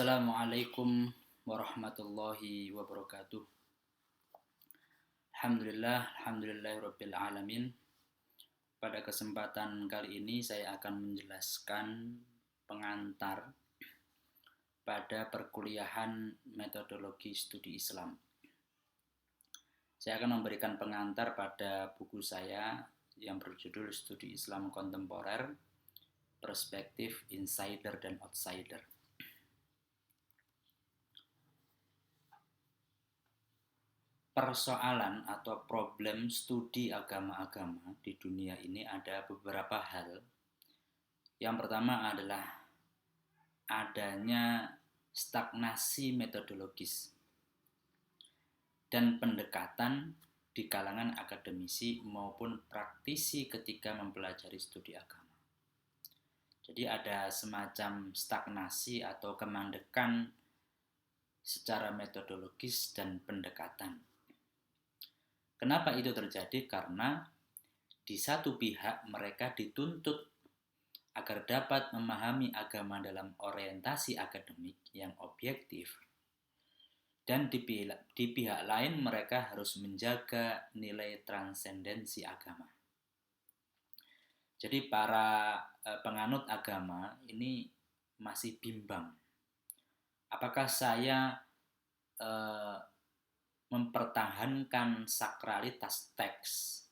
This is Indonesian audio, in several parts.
Assalamualaikum warahmatullahi wabarakatuh. Alhamdulillahirabbil alamin. Pada kesempatan kali ini saya akan menjelaskan pengantar pada perkuliahan metodologi studi Islam. Saya akan memberikan pengantar pada buku saya yang berjudul Studi Islam Kontemporer, Perspektif Insider dan Outsider. Persoalan atau problem studi agama-agama di dunia ini ada beberapa hal. Yang pertama adalah adanya stagnasi metodologis dan pendekatan di kalangan akademisi maupun praktisi ketika mempelajari studi agama. Jadi ada semacam stagnasi atau kemandekan secara metodologis dan pendekatan. Kenapa itu terjadi? Karena di satu pihak mereka dituntut agar dapat memahami agama dalam orientasi akademik yang objektif, dan di pihak lain mereka harus menjaga nilai transendensi agama. Jadi para penganut agama ini masih bimbang. Apakah saya mempertahankan sakralitas teks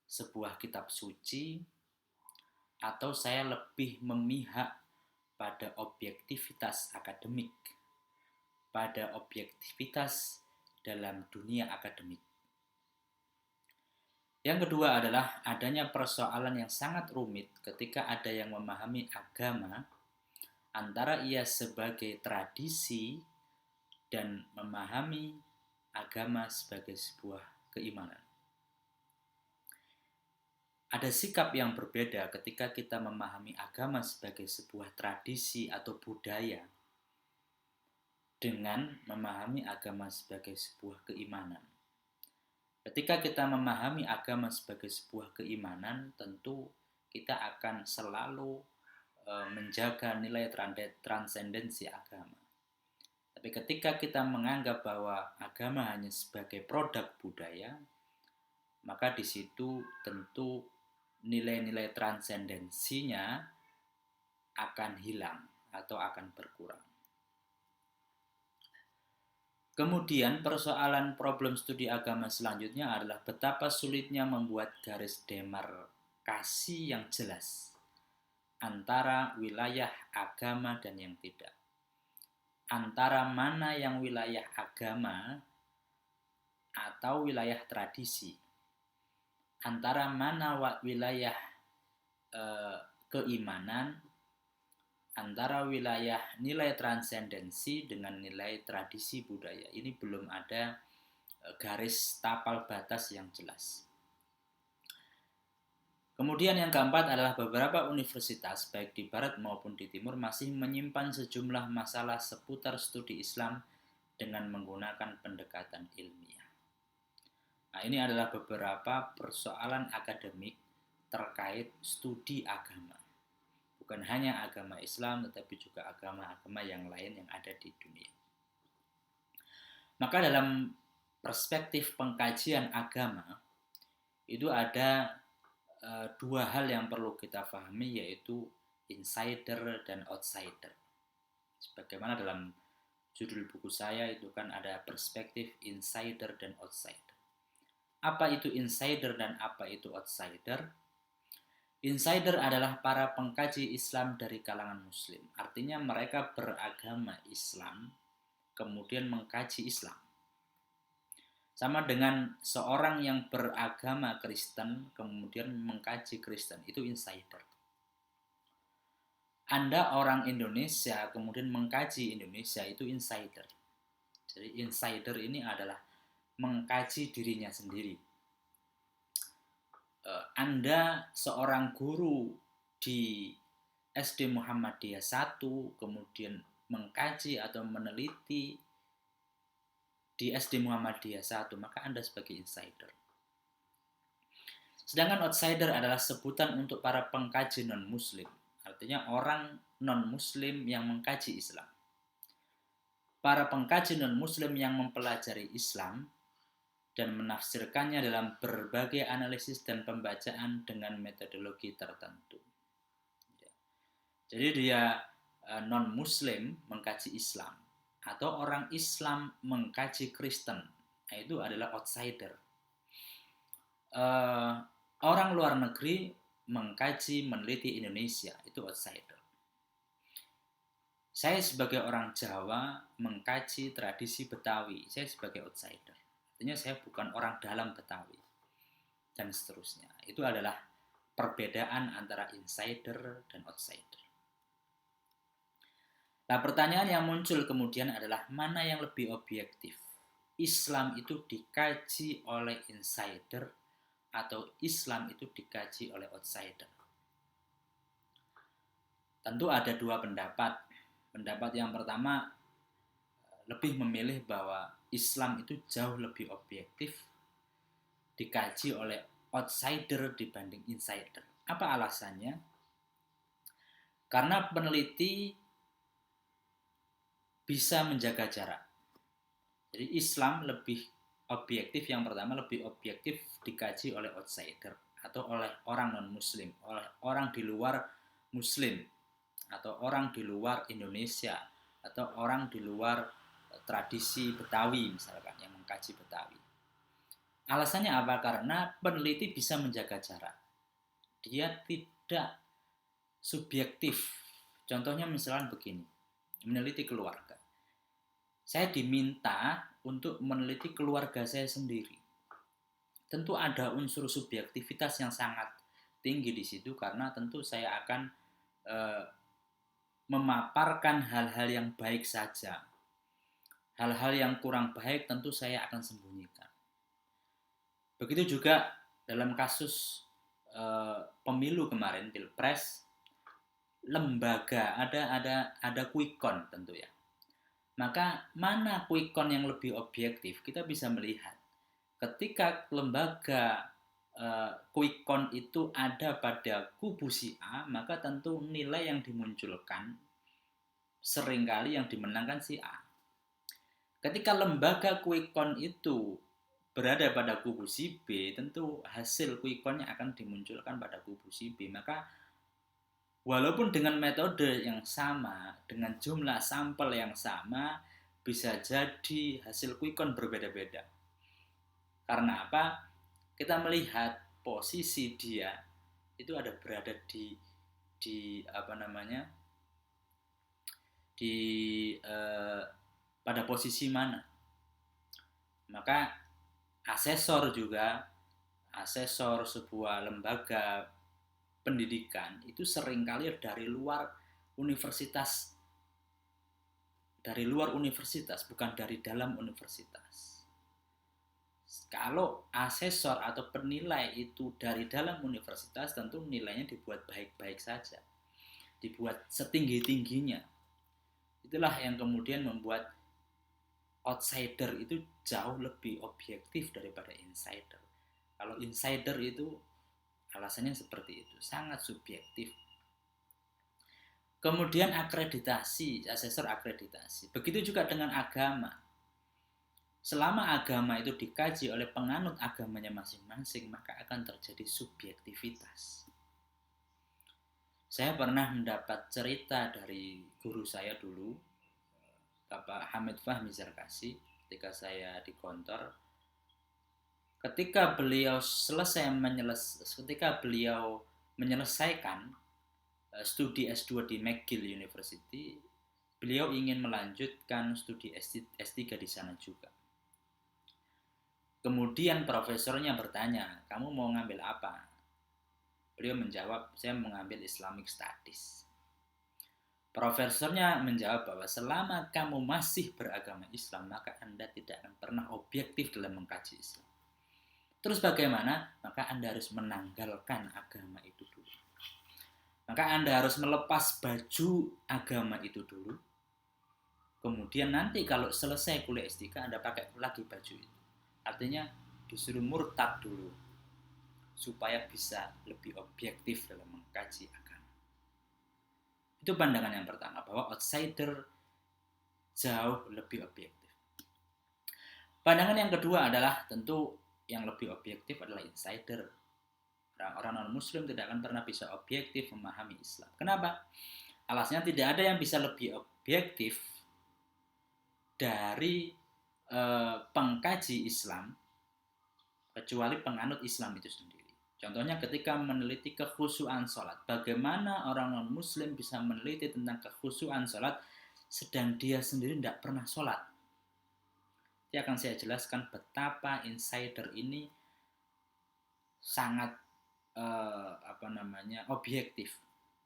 sebuah kitab suci, atau saya lebih memihak pada objektivitas akademik, pada objektivitas dalam dunia akademik. Yang kedua adalah adanya persoalan yang sangat rumit ketika ada yang memahami agama antara ia sebagai tradisi dan memahami agama sebagai sebuah keimanan. Ada sikap yang berbeda ketika kita memahami agama sebagai sebuah tradisi atau budaya dengan memahami agama sebagai sebuah keimanan. Ketika kita memahami agama sebagai sebuah keimanan, tentu kita akan selalu menjaga nilai transendensi agama. Tapi ketika kita menganggap bahwa agama hanya sebagai produk budaya, maka di situ tentu nilai-nilai transendensinya akan hilang atau akan berkurang. Kemudian persoalan problem studi agama selanjutnya adalah betapa sulitnya membuat garis demarkasi yang jelas antara wilayah agama dan yang tidak. Antara mana yang wilayah agama atau wilayah tradisi. Antara mana wilayah keimanan, antara wilayah nilai transendensi dengan nilai tradisi budaya. Ini belum ada garis tapal batas yang jelas. Kemudian yang keempat adalah beberapa universitas baik di barat maupun di timur masih menyimpan sejumlah masalah seputar studi Islam dengan menggunakan pendekatan ilmiah. Nah, ini adalah beberapa persoalan akademik terkait studi agama. Bukan hanya agama Islam, tetapi juga agama-agama yang lain yang ada di dunia. Maka dalam perspektif pengkajian agama, itu ada dua hal yang perlu kita pahami, yaitu insider dan outsider. Sebagaimana dalam judul buku saya itu kan ada perspektif insider dan outsider. Apa itu insider dan apa itu outsider? Insider adalah para pengkaji Islam dari kalangan Muslim. Artinya mereka beragama Islam, kemudian mengkaji Islam. Sama dengan seorang yang beragama Kristen, kemudian mengkaji Kristen. Itu insider. Anda orang Indonesia, kemudian mengkaji Indonesia, itu insider. Jadi insider ini adalah mengkaji dirinya sendiri. Anda seorang guru di SD Muhammadiyah 1, kemudian mengkaji atau meneliti di SD Muhammadiyah 1, maka Anda sebagai insider. Sedangkan outsider adalah sebutan untuk para pengkaji non-muslim. Artinya orang non-muslim yang mengkaji Islam. para pengkaji non-muslim yang mempelajari Islam dan menafsirkannya dalam berbagai analisis dan pembacaan dengan metodologi tertentu. Jadi dia non-muslim mengkaji Islam atau orang Islam mengkaji Kristen, itu adalah outsider. Orang luar negeri mengkaji, meneliti Indonesia, itu outsider. Saya sebagai orang Jawa mengkaji tradisi Betawi, saya sebagai outsider. Artinya saya bukan orang dalam Betawi, dan seterusnya. Itu adalah perbedaan antara insider dan outsider. Nah, pertanyaan yang muncul kemudian adalah mana yang lebih objektif? Islam itu dikaji oleh insider atau Islam itu dikaji oleh outsider? Tentu ada dua pendapat. Pendapat yang pertama lebih memilih bahwa Islam itu jauh lebih objektif, dikaji oleh outsider dibanding insider. Apa alasannya? Karena peneliti bisa menjaga jarak. Jadi Islam lebih objektif, yang pertama lebih objektif dikaji oleh outsider atau oleh orang non-muslim, oleh orang di luar muslim atau orang di luar Indonesia atau orang di luar tradisi Betawi misalkan yang mengkaji Betawi. Alasannya apa? Karena peneliti bisa menjaga jarak. Dia tidak subjektif. Contohnya misalkan begini, meneliti keluarga. Saya diminta untuk meneliti keluarga saya sendiri. Tentu ada unsur subjektivitas yang sangat tinggi di situ karena tentu saya akan memaparkan hal-hal yang baik saja. Hal-hal yang kurang baik tentu saya akan sembunyikan. Begitu juga dalam kasus pemilu kemarin, Pilpres, lembaga ada quick count tentu ya. Maka mana quick count yang lebih objektif? Kita bisa melihat ketika lembaga quick count itu ada pada kubu si A, maka tentu nilai yang dimunculkan seringkali yang dimenangkan si A. Ketika lembaga quick count itu berada pada kubu si B, tentu hasil quick count-nya akan dimunculkan pada kubu si B. Maka walaupun dengan metode yang sama, dengan jumlah sampel yang sama, bisa jadi hasil quick count berbeda-beda. Karena apa? Kita melihat posisi dia itu ada berada pada posisi mana. Maka asesor sebuah lembaga pendidikan itu seringkali dari luar universitas, bukan dari dalam universitas. Kalau asesor atau penilai itu dari dalam universitas, tentu nilainya dibuat baik-baik saja, dibuat setinggi-tingginya. Itulah yang kemudian membuat outsider itu jauh lebih objektif daripada insider. Kalau insider itu alasannya seperti itu, sangat subjektif. Kemudian akreditasi, asesor akreditasi. Begitu juga dengan agama. Selama agama itu dikaji oleh penganut agamanya masing-masing, maka akan terjadi subjektivitas. Saya pernah mendapat cerita dari guru saya dulu, Bapak Hamid Fahmi Zarkasi, ketika saya di kantor. Ketika beliau menyelesaikan studi S2 di McGill University, beliau ingin melanjutkan studi S3 di sana juga. Kemudian profesornya bertanya, kamu mau ngambil apa? Beliau menjawab, saya mau ngambil Islamic Studies. Profesornya menjawab bahwa selama kamu masih beragama Islam, maka Anda tidak akan pernah objektif dalam mengkaji Islam. Terus bagaimana? Maka Anda harus menanggalkan agama itu dulu. Maka Anda harus melepas baju agama itu dulu. Kemudian nanti kalau selesai kuliah S3, Anda pakai lagi baju itu. Artinya disuruh murtad dulu supaya bisa lebih objektif dalam mengkaji agama. Itu pandangan yang pertama, bahwa outsider jauh lebih objektif. Pandangan yang kedua adalah tentu yang lebih objektif adalah insider. Orang-orang non-muslim tidak akan pernah bisa objektif memahami Islam. Kenapa? Alasnya tidak ada yang bisa lebih objektif dari pengkaji Islam kecuali penganut Islam itu sendiri. Contohnya ketika meneliti kekhusyuan sholat. Bagaimana orang non-muslim bisa meneliti tentang kekhusyuan sholat sedang dia sendiri tidak pernah sholat. Nanti akan saya jelaskan betapa insider ini sangat objektif.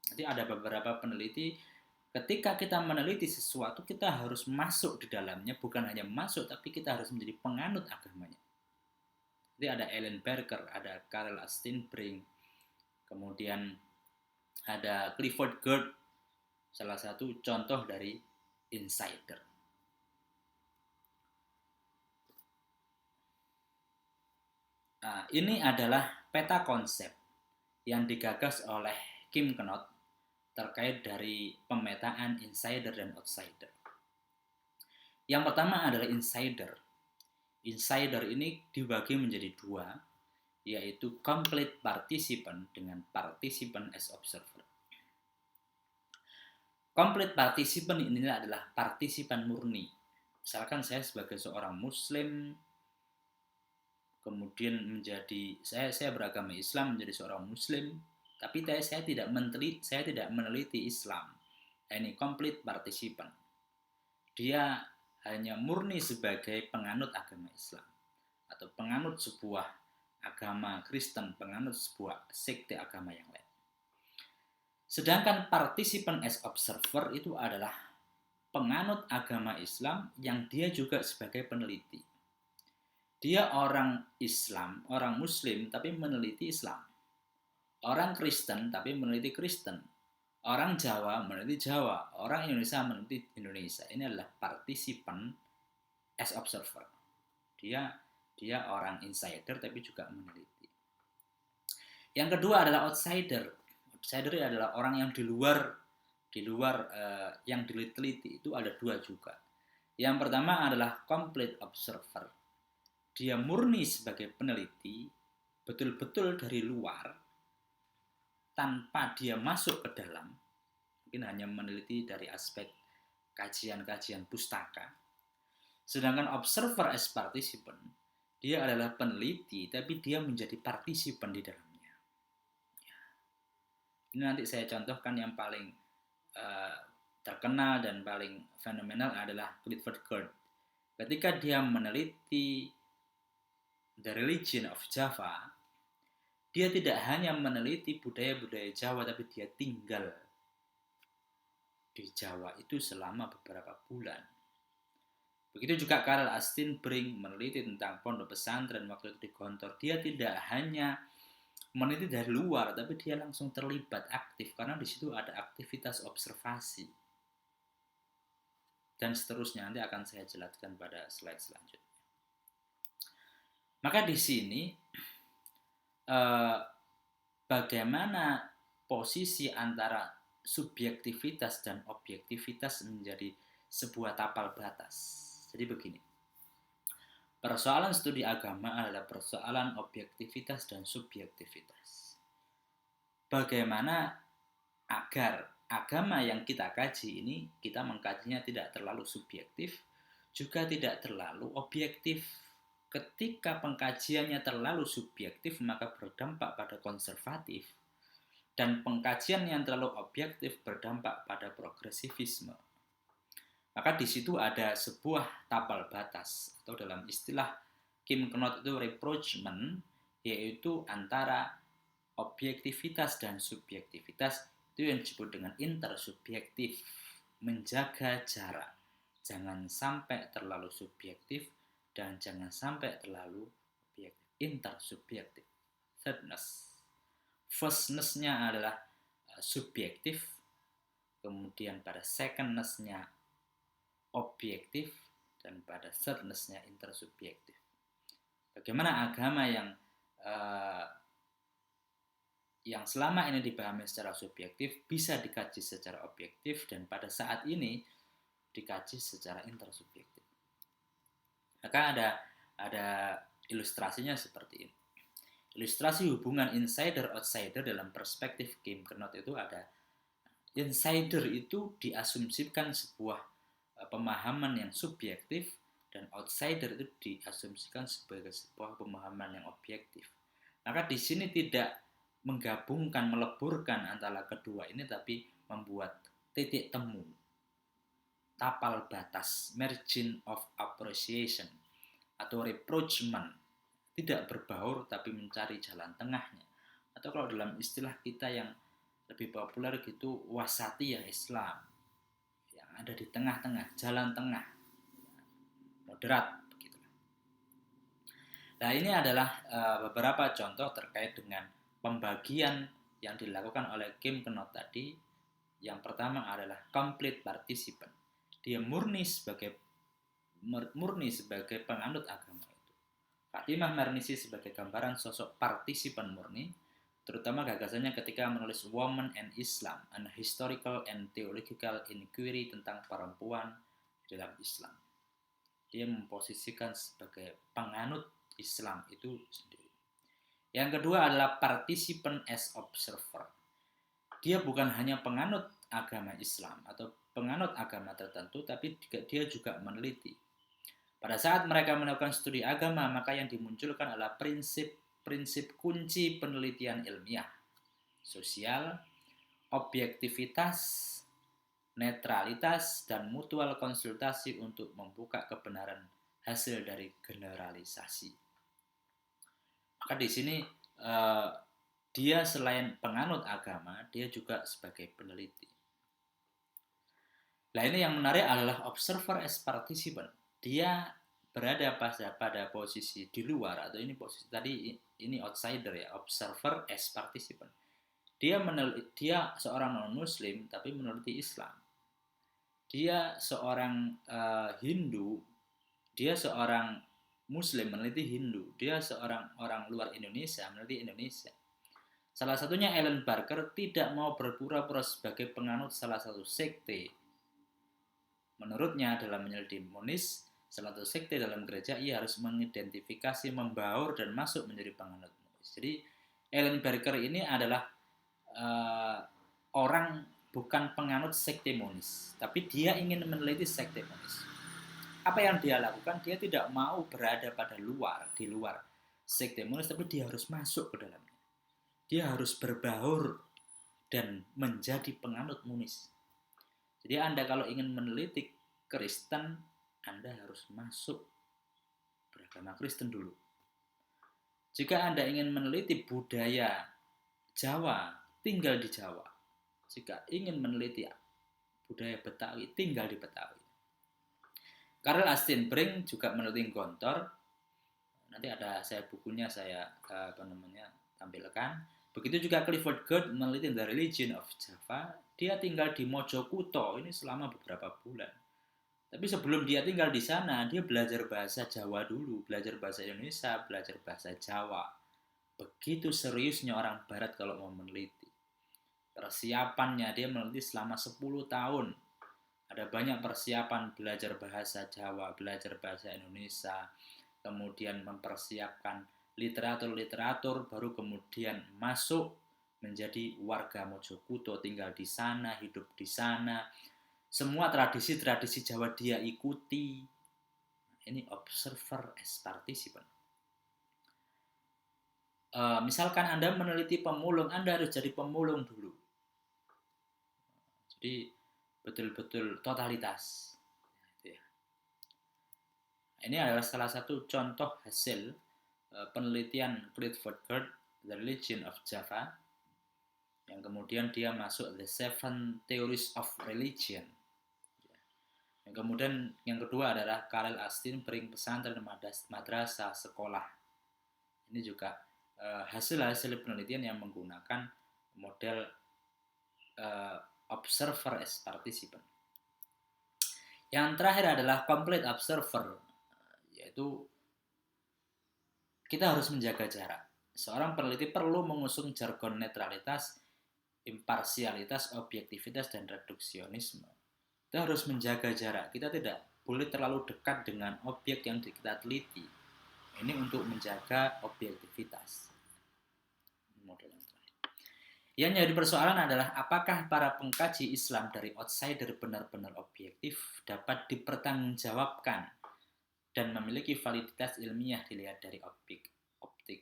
Nanti ada beberapa peneliti, ketika kita meneliti sesuatu kita harus masuk di dalamnya, bukan hanya masuk tapi kita harus menjadi penganut agamanya. Jadi ada Ellen Barker, ada Karl Astinbrink, kemudian ada Clifford Geertz, salah satu contoh dari insider. Nah, ini adalah peta konsep yang digagas oleh Kim Knott terkait dari pemetaan insider dan outsider. Yang pertama adalah insider. Insider ini dibagi menjadi dua, yaitu complete participant dengan participant as observer. Complete participant ini adalah partisipan murni. Misalkan saya sebagai seorang muslim, kemudian saya beragama Islam, menjadi seorang muslim, tapi saya tidak meneliti Islam. Ini complete participant. Dia hanya murni sebagai penganut agama Islam atau penganut sebuah agama Kristen, penganut sebuah sekte agama yang lain. Sedangkan participant as observer itu adalah penganut agama Islam yang dia juga sebagai peneliti. Dia orang Islam, orang Muslim, tapi meneliti Islam. Orang Kristen, tapi meneliti Kristen. Orang Jawa meneliti Jawa. Orang Indonesia meneliti Indonesia. Ini adalah participant as observer. Dia orang insider, tapi juga meneliti. Yang kedua adalah outsider. Outsider adalah orang yang di luar yang diteliti. Itu ada dua juga. Yang pertama adalah complete observer. Dia murni sebagai peneliti, betul-betul dari luar, tanpa dia masuk ke dalam, mungkin hanya meneliti dari aspek kajian-kajian pustaka. Sedangkan observer as participant, dia adalah peneliti, tapi dia menjadi partisipan di dalamnya. Ini nanti saya contohkan yang paling terkenal dan paling fenomenal adalah Clifford Geertz. Ketika dia meneliti The Religion of Java, dia tidak hanya meneliti budaya-budaya Jawa, tapi dia tinggal di Jawa itu selama beberapa bulan. Begitu juga Karl Astinbrink meneliti tentang pondok pesantren waktu itu di Gontor. Dia tidak hanya meneliti dari luar, tapi dia langsung terlibat aktif karena di situ ada aktivitas observasi. Dan seterusnya, nanti akan saya jelaskan pada slide selanjutnya. Maka di sini bagaimana posisi antara subjektivitas dan objektivitas menjadi sebuah tapal batas. Jadi begini, persoalan studi agama adalah persoalan objektivitas dan subjektivitas. Bagaimana agar agama yang kita kaji ini, kita mengkajinya tidak terlalu subjektif, juga tidak terlalu objektif. Ketika pengkajiannya terlalu subjektif, maka berdampak pada konservatif. Dan pengkajian yang terlalu objektif berdampak pada progresivisme. Maka di situ ada sebuah tapal batas, atau dalam istilah Kim Knott itu rapprochement, yaitu antara objektivitas dan subjektivitas, itu yang disebut dengan intersubjektif, menjaga jarak. Jangan sampai terlalu subjektif dan jangan sampai terlalu objektif. Intersubjektif. Thirdness. Firstness-nya adalah subjektif, kemudian pada secondness-nya objektif, dan pada thirdness-nya intersubjektif. Bagaimana agama yang selama ini dipahami secara subjektif bisa dikaji secara objektif, dan pada saat ini dikaji secara intersubjektif. Maka ada ilustrasinya seperti ini. Ilustrasi hubungan insider-outsider dalam perspektif Kim Knot itu ada. Insider itu diasumsikan sebuah pemahaman yang subjektif, dan outsider itu diasumsikan sebagai sebuah pemahaman yang objektif. Maka di sini tidak menggabungkan, meleburkan antara kedua ini, tapi membuat titik temu, tapal batas, margin of appreciation atau rapprochement, tidak berbaur tapi mencari jalan tengahnya. Atau kalau dalam istilah kita yang lebih populer gitu, wasatiyah Islam, yang ada di tengah-tengah, jalan tengah, moderat begitu. Nah, ini adalah beberapa contoh terkait dengan pembagian yang dilakukan oleh Kim Knot tadi. Yang pertama adalah complete participant. Dia murni sebagai penganut agama itu. Fatimah Mernissi sebagai gambaran sosok partisipan murni, terutama gagasannya ketika menulis Woman and Islam, an historical and theological inquiry tentang perempuan dalam Islam. Dia memposisikan sebagai penganut Islam itu sendiri. Yang kedua adalah participant as observer. Dia bukan hanya penganut agama Islam atau penganut agama tertentu, tapi dia juga meneliti. Pada saat mereka melakukan studi agama, maka yang dimunculkan adalah prinsip kunci penelitian ilmiah, sosial, objektivitas, netralitas, dan mutual konsultasi untuk membuka kebenaran hasil dari generalisasi. Maka di sini dia selain penganut agama, dia juga sebagai peneliti. Nah, ini yang menarik adalah observer as participant. Dia berada pada posisi di luar, atau ini posisi tadi ini outsider ya, observer as participant. Dia seorang non-muslim tapi meneliti Islam. Dia seorang Hindu, dia seorang Muslim meneliti Hindu, dia seorang orang luar Indonesia meneliti Indonesia. Salah satunya Ellen Barker tidak mau berpura-pura sebagai penganut salah satu sekte. Menurutnya dalam menyelidiki monis salah satu sekte dalam gereja, ia harus mengidentifikasi, membaur, dan masuk menjadi penganut monis. Jadi Ellen Barker ini adalah orang bukan penganut sekte monis, tapi dia ingin meneliti sekte monis. Apa yang dia lakukan? Dia tidak mau berada di luar sekte monis, tapi dia harus masuk ke dalamnya. Dia harus berbaur dan menjadi penganut monis. Jadi Anda kalau ingin meneliti Kristen, Anda harus masuk beragama Kristen dulu. Jika Anda ingin meneliti budaya Jawa, tinggal di Jawa. Jika ingin meneliti budaya Betawi, tinggal di Betawi. Karel Astin Brink juga meneliti Gontor. Nanti ada bukunya saya tampilkan. Begitu juga Clifford Geertz meneliti The Religion of Java. Dia tinggal di Mojokuto ini selama beberapa bulan. Tapi sebelum dia tinggal di sana, dia belajar bahasa Jawa dulu, belajar bahasa Indonesia, belajar bahasa Jawa. Begitu seriusnya orang Barat kalau mau meneliti. Persiapannya dia meneliti selama 10 tahun. Ada banyak persiapan, belajar bahasa Jawa, belajar bahasa Indonesia, kemudian mempersiapkan literatur, baru kemudian masuk menjadi warga Mojokuto, tinggal di sana, hidup di sana. Semua tradisi-tradisi Jawa dia ikuti. Ini observer as participant. Misalkan Anda meneliti pemulung, Anda harus jadi pemulung dulu. Jadi betul-betul totalitas. Ini adalah salah satu contoh hasil penelitian Clifford Geertz, The Religion of Java, yang kemudian dia masuk The Seven Theories of Religion. Yang kemudian yang kedua adalah Karel Astin Brink, pesantren, madrasah, sekolah. Ini juga hasil-hasil penelitian yang menggunakan model observer as participant. Yang terakhir adalah complete observer, yaitu kita harus menjaga jarak. Seorang peneliti perlu mengusung jargon netralitas, imparsialitas, objektivitas, dan reduksionisme. Kita harus menjaga jarak. Kita tidak boleh terlalu dekat dengan objek yang kita teliti. Ini untuk menjaga objektivitas. Model yang terakhir. Yang jadi persoalan adalah apakah para pengkaji Islam dari outsider benar-benar objektif dapat dipertanggungjawabkan dan memiliki validitas ilmiah dilihat dari optik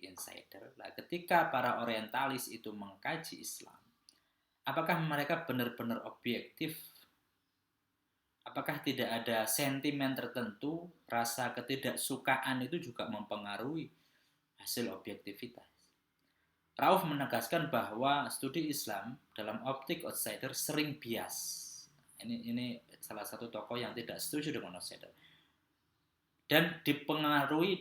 insider. Nah, ketika para orientalis itu mengkaji Islam, apakah mereka benar-benar objektif? Apakah tidak ada sentimen tertentu, rasa ketidaksukaan itu juga mempengaruhi hasil objektivitas? Rauf menegaskan bahwa studi Islam dalam optik outsider sering bias. Ini salah satu tokoh yang tidak setuju dengan outsider. Dan dipenuhi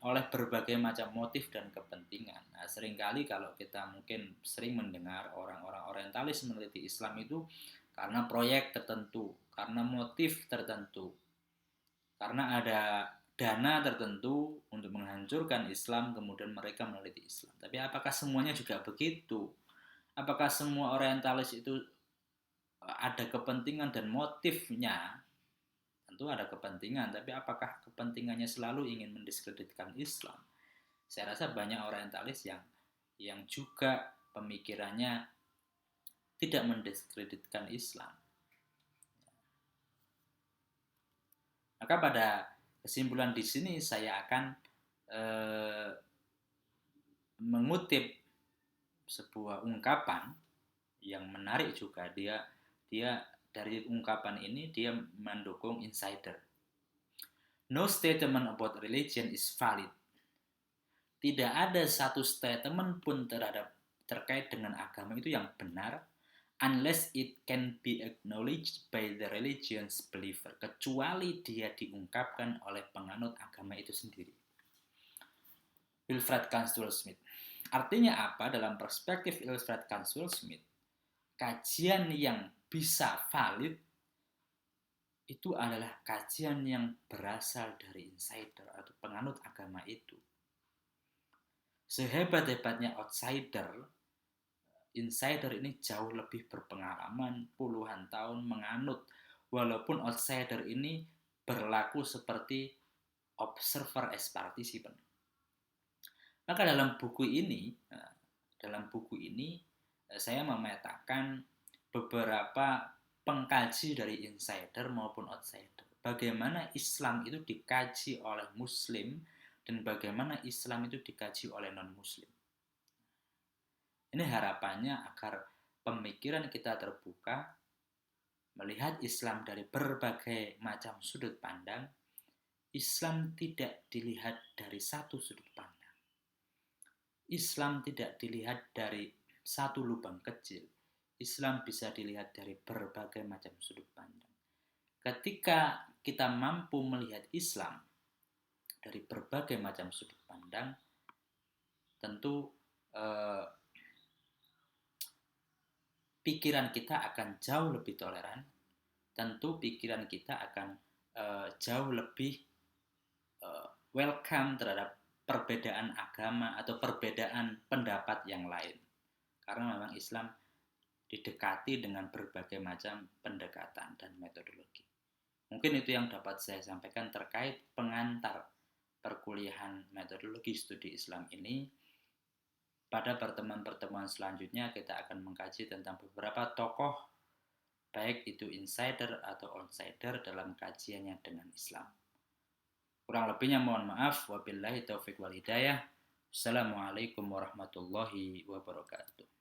oleh berbagai macam motif dan kepentingan. Nah, seringkali kalau kita mungkin sering mendengar orang-orang orientalis meneliti Islam itu karena proyek tertentu, karena motif tertentu, karena ada dana tertentu untuk menghancurkan Islam, kemudian mereka meneliti Islam. Tapi apakah semuanya juga begitu? Apakah semua orientalis itu ada kepentingan dan motifnya? Tentu ada kepentingan, tapi apakah kepentingannya selalu ingin mendiskreditkan Islam? Saya rasa banyak orientalis yang juga pemikirannya tidak mendiskreditkan Islam. Maka pada kesimpulan di sini saya akan mengutip sebuah ungkapan yang menarik juga. Dia dari ungkapan ini dia mendukung insider. No statement about religion is valid. Tidak ada satu statement pun terkait dengan agama itu yang benar unless it can be acknowledged by the religion's believer, kecuali dia diungkapkan oleh penganut agama itu sendiri. Wilfred Canswell Smith. Artinya apa? Dalam perspektif Wilfred Canswell Smith, kajian yang bisa valid itu adalah kajian yang berasal dari insider atau penganut agama itu. Sehebat-hebatnya outsider, insider ini jauh lebih berpengalaman, puluhan tahun menganut, walaupun outsider ini berlaku seperti observer as participant. Maka dalam buku ini saya memetakan beberapa pengkaji dari insider maupun outsider. Bagaimana Islam itu dikaji oleh Muslim dan bagaimana Islam itu dikaji oleh non-Muslim. Ini harapannya agar pemikiran kita terbuka, melihat Islam dari berbagai macam sudut pandang. Islam tidak dilihat dari satu sudut pandang. Islam tidak dilihat dari satu lubang kecil. Islam bisa dilihat dari berbagai macam sudut pandang. Ketika kita mampu melihat Islam dari berbagai macam sudut pandang, tentu pikiran kita akan jauh lebih toleran. Tentu pikiran kita akan jauh lebih welcome terhadap perbedaan agama atau perbedaan pendapat yang lain. Karena memang Islam didekati dengan berbagai macam pendekatan dan metodologi. Mungkin itu yang dapat saya sampaikan terkait pengantar perkuliahan metodologi studi Islam ini. Pada pertemuan-pertemuan selanjutnya kita akan mengkaji tentang beberapa tokoh, baik itu insider atau outsider dalam kajiannya dengan Islam. Kurang lebihnya mohon maaf. Wabillahi taufiq wal hidayah. Assalamualaikum warahmatullahi wabarakatuh.